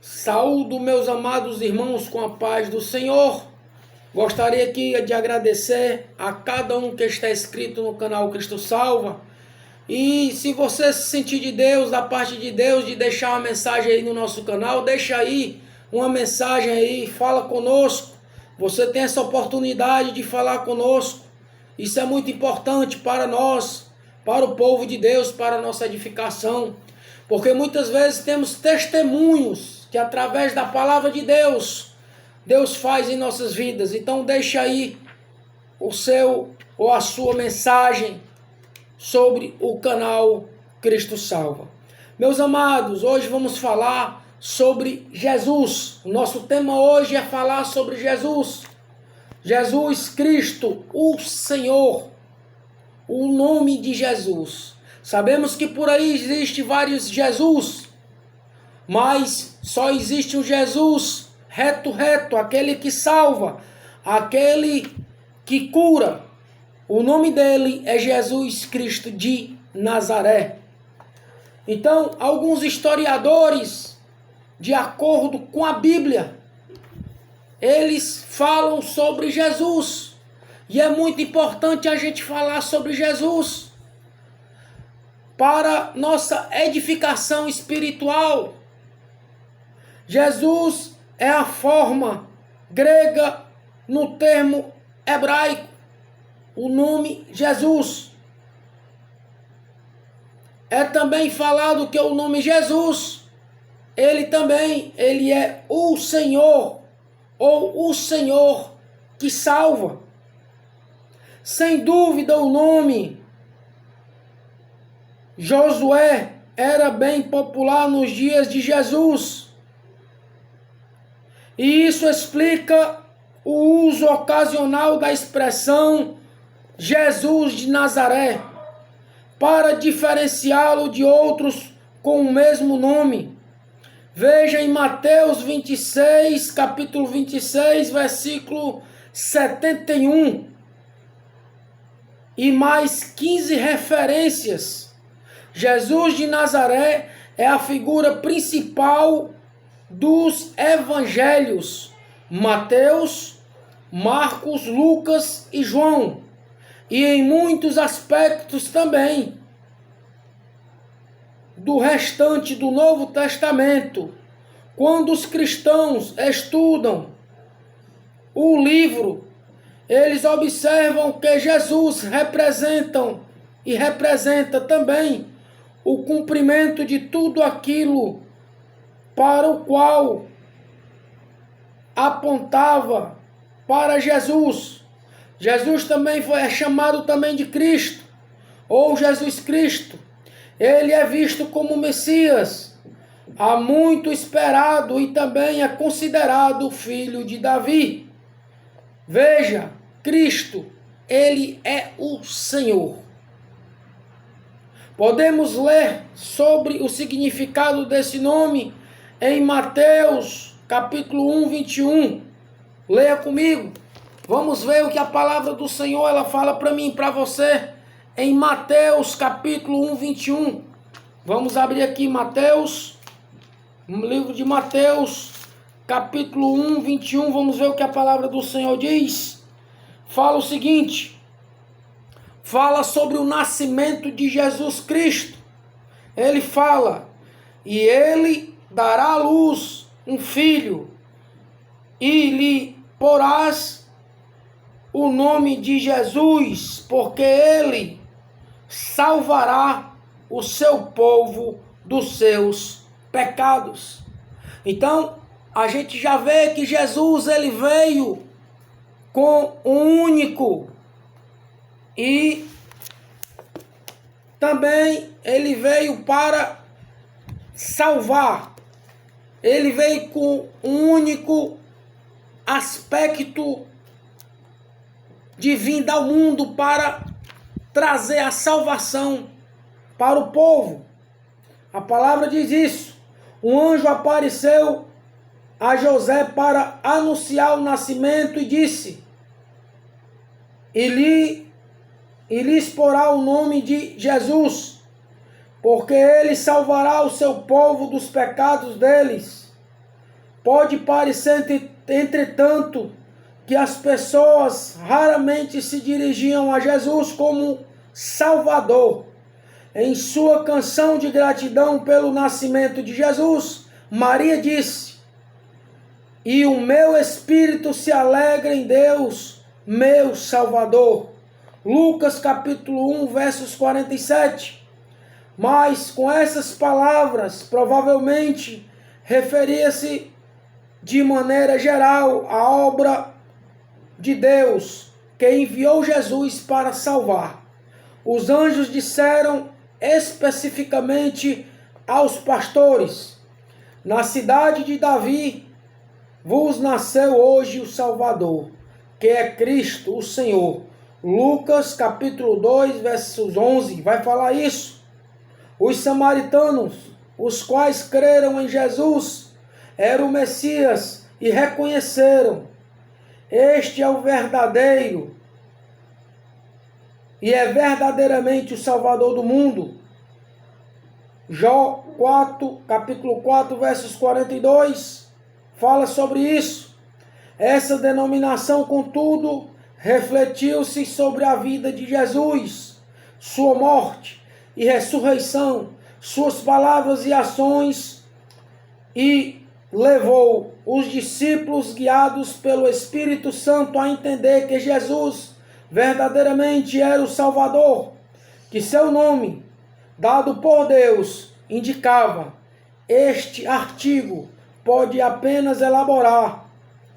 Saúdo meus amados irmãos com a paz do Senhor. Gostaria aqui de agradecer a cada um que está inscrito no canal Cristo Salva. E se você se sentir de Deus, da parte de Deus, de deixar uma mensagem aí no nosso canal, deixa aí uma mensagem aí, fala conosco. Você tem essa oportunidade de falar conosco. Isso é muito importante para nós, para o povo de Deus, para a nossa edificação. Porque muitas vezes temos testemunhos que através da palavra de Deus, Deus faz em nossas vidas. Então deixa aí o seu ou a sua mensagem sobre o canal Cristo Salva. Meus amados, hoje vamos falar sobre Jesus. O nosso tema hoje é falar sobre Jesus. Jesus Cristo, o Senhor, o nome de Jesus. Sabemos que por aí existe vários Jesus, mas só existe um Jesus reto, aquele que salva, aquele que cura. O nome dele é Jesus Cristo de Nazaré. Então, alguns historiadores, de acordo com a Bíblia, eles falam sobre Jesus. E é muito importante a gente falar sobre Jesus para nossa edificação espiritual. Jesus é a forma grega no termo hebraico, o nome Jesus. É também falado que o nome Jesus, ele é o Senhor, ou o Senhor que salva. Sem dúvida o nome Josué era bem popular nos dias de Jesus. E isso explica o uso ocasional da expressão Jesus de Nazaré, para diferenciá-lo de outros com o mesmo nome. Veja em Mateus 26, capítulo 26, versículo 71. E mais 15 referências. Jesus de Nazaré é a figura principal dos evangelhos: Mateus, Marcos, Lucas e João, e em muitos aspectos também do restante do Novo Testamento. Quando os cristãos estudam o livro, eles observam que Jesus representa também o cumprimento de tudo aquilo para o qual apontava para Jesus. Jesus também é chamado também de Cristo, ou Jesus Cristo. Ele é visto como Messias, há muito esperado, e também é considerado filho de Davi. Veja, Cristo, ele é o Senhor. Podemos ler sobre o significado desse nome em Mateus, capítulo 1, 21. Leia comigo. Vamos ver o que a palavra do Senhor ela fala para mim e para você. Em Mateus, capítulo 1, 21. Vamos abrir aqui Mateus, no livro de Mateus, capítulo 1, 21. Vamos ver o que a palavra do Senhor diz. Fala o seguinte. Fala sobre o nascimento de Jesus Cristo. Ele fala: e ele dará à luz um filho, e lhe porás o nome de Jesus, porque ele salvará o seu povo dos seus pecados. Então, a gente já vê que Jesus ele veio com um único, e também ele veio para salvar. Ele veio com um único aspecto de vinda ao mundo para trazer a salvação para o povo. A palavra diz isso. Um anjo apareceu a José para anunciar o nascimento e disse: e lhes porá o nome de Jesus, porque ele salvará o seu povo dos pecados deles. Pode parecer, entretanto, que as pessoas raramente se dirigiam a Jesus como Salvador. Em sua canção de gratidão pelo nascimento de Jesus, Maria disse: "E o meu espírito se alegra em Deus, meu Salvador." Lucas capítulo 1, versos 47. Mas com essas palavras, provavelmente referia-se de maneira geral à obra de Deus, que enviou Jesus para salvar. Os anjos disseram especificamente aos pastores: "Na cidade de Davi vos nasceu hoje o Salvador, que é Cristo, o Senhor." Lucas capítulo 2, versos 11, vai falar isso. Os samaritanos, os quais creram em Jesus, eram o Messias e reconheceram: "Este é o verdadeiro e é verdadeiramente o Salvador do mundo." Jó 4, capítulo 4, versos 42, fala sobre isso. Essa denominação, contudo, refletiu-se sobre a vida de Jesus, sua morte e ressurreição, suas palavras e ações, e levou os discípulos, guiados pelo Espírito Santo, a entender que Jesus verdadeiramente era o Salvador, que seu nome, dado por Deus, indicava. Este artigo pode apenas elaborar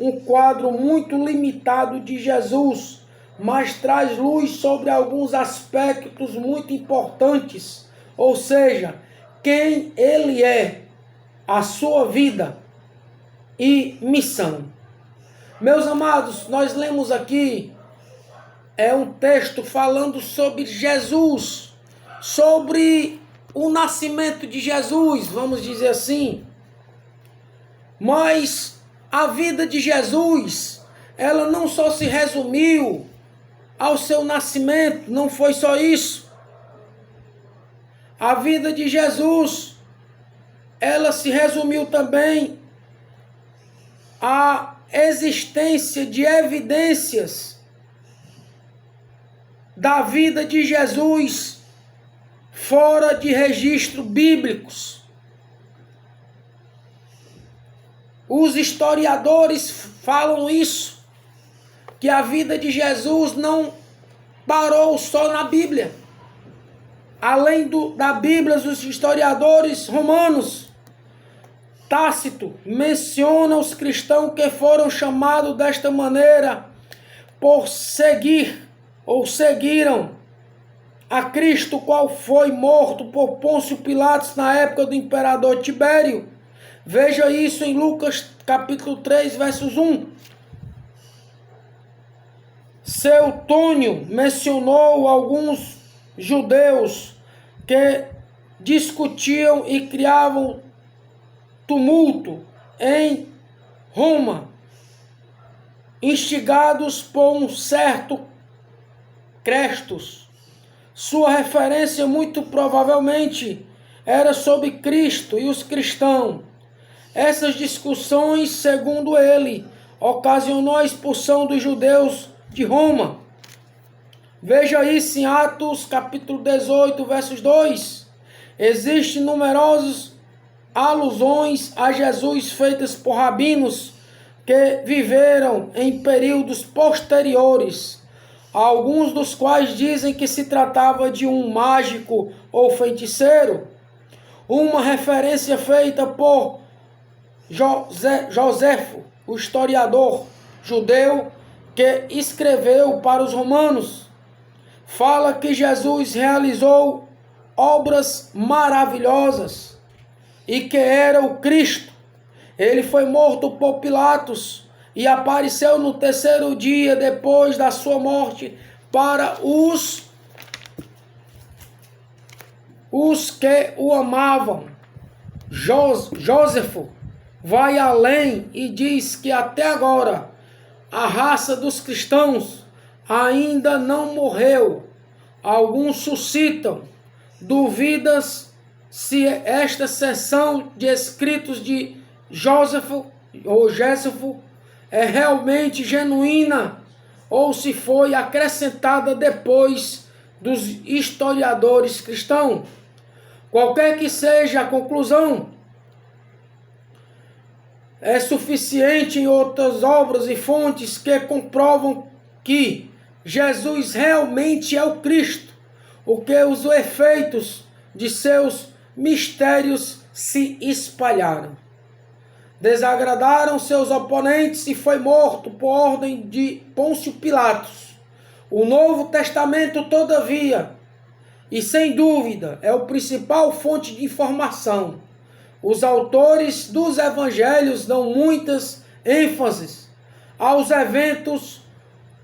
um quadro muito limitado de Jesus, mas traz luz sobre alguns aspectos muito importantes, ou seja, quem ele é, a sua vida e missão. Meus amados, nós lemos aqui um texto falando sobre Jesus, sobre o nascimento de Jesus, vamos dizer assim. Mas a vida de Jesus, ela não só se resumiu ao seu nascimento, não foi só isso. A vida de Jesus, ela se resumiu também à existência de evidências da vida de Jesus fora de registros bíblicos. Os historiadores falam isso, que a vida de Jesus não parou só na Bíblia. Além da Bíblia, os historiadores romanos, Tácito menciona os cristãos que foram chamados desta maneira por seguir ou seguiram a Cristo, qual foi morto por Pôncio Pilatos na época do imperador Tibério. Veja isso em Lucas capítulo 3, versos 1. Suetônio mencionou alguns judeus que discutiam e criavam tumulto em Roma, instigados por um certo Crestus. Sua referência muito provavelmente era sobre Cristo e os cristãos. Essas discussões, segundo ele, ocasionou a expulsão dos judeus de Roma. Veja isso em Atos capítulo 18, versos 2. Existem numerosas alusões a Jesus feitas por rabinos que viveram em períodos posteriores, alguns dos quais dizem que se tratava de um mágico ou feiticeiro. Uma referência feita por Joséfo, o historiador judeu que escreveu para os romanos, fala que Jesus realizou obras maravilhosas e que era o Cristo. Ele foi morto por Pilatos e apareceu no terceiro dia depois da sua morte para os que o amavam. Jósefo vai além e diz que até agora a raça dos cristãos ainda não morreu. Alguns suscitam dúvidas se esta seção de escritos de Jósefo ou Jéssafo é realmente genuína ou se foi acrescentada depois dos historiadores cristãos. Qualquer que seja a conclusão, é suficiente em outras obras e fontes que comprovam que Jesus realmente é o Cristo, o que os efeitos de seus mistérios se espalharam. Desagradaram seus oponentes e foi morto por ordem de Pôncio Pilatos. O Novo Testamento, todavia, e sem dúvida, é o principal fonte de informação. Os autores dos evangelhos dão muitas ênfases aos eventos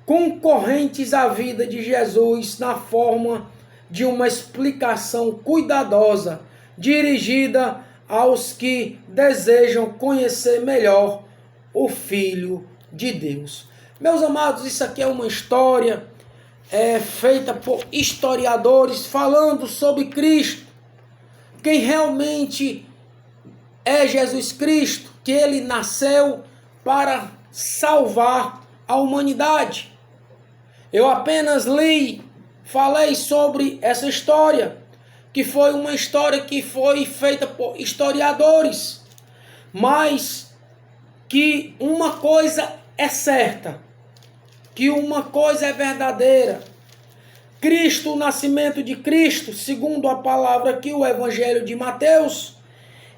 concorrentes à vida de Jesus na forma de uma explicação cuidadosa, dirigida aos que desejam conhecer melhor o Filho de Deus. Meus amados, isso aqui é uma história feita por historiadores falando sobre Cristo, quem realmente é Jesus Cristo, que ele nasceu para salvar a humanidade. Eu apenas falei sobre essa história, que foi uma história que foi feita por historiadores, mas que uma coisa é certa, que uma coisa é verdadeira. Cristo, o nascimento de Cristo, segundo a palavra aqui, o Evangelho de Mateus,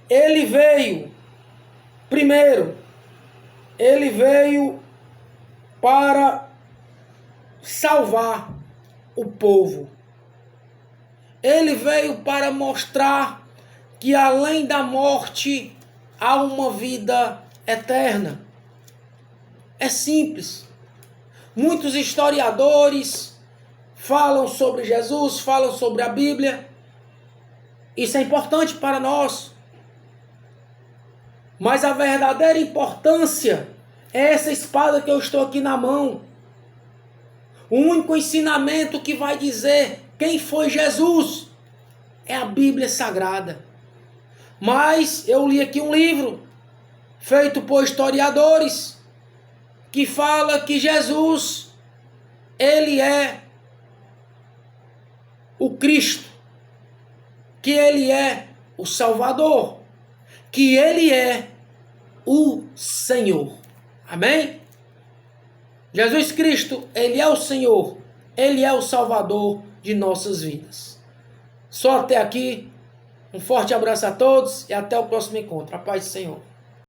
ele veio, primeiro, ele veio para salvar o povo. Ele veio para mostrar que além da morte há uma vida eterna. É simples. Muitos historiadores falam sobre Jesus, falam sobre a Bíblia. Isso é importante para nós. Mas a verdadeira importância é essa espada que eu estou aqui na mão. O único ensinamento que vai dizer quem foi Jesus é a Bíblia Sagrada. Mas eu li aqui um livro feito por historiadores que fala que Jesus, ele é o Cristo, que ele é o Salvador, que ele é o Senhor. Amém? Jesus Cristo, ele é o Senhor, ele é o Salvador de nossas vidas. Só até aqui. Um forte abraço a todos e até o próximo encontro. A paz do Senhor.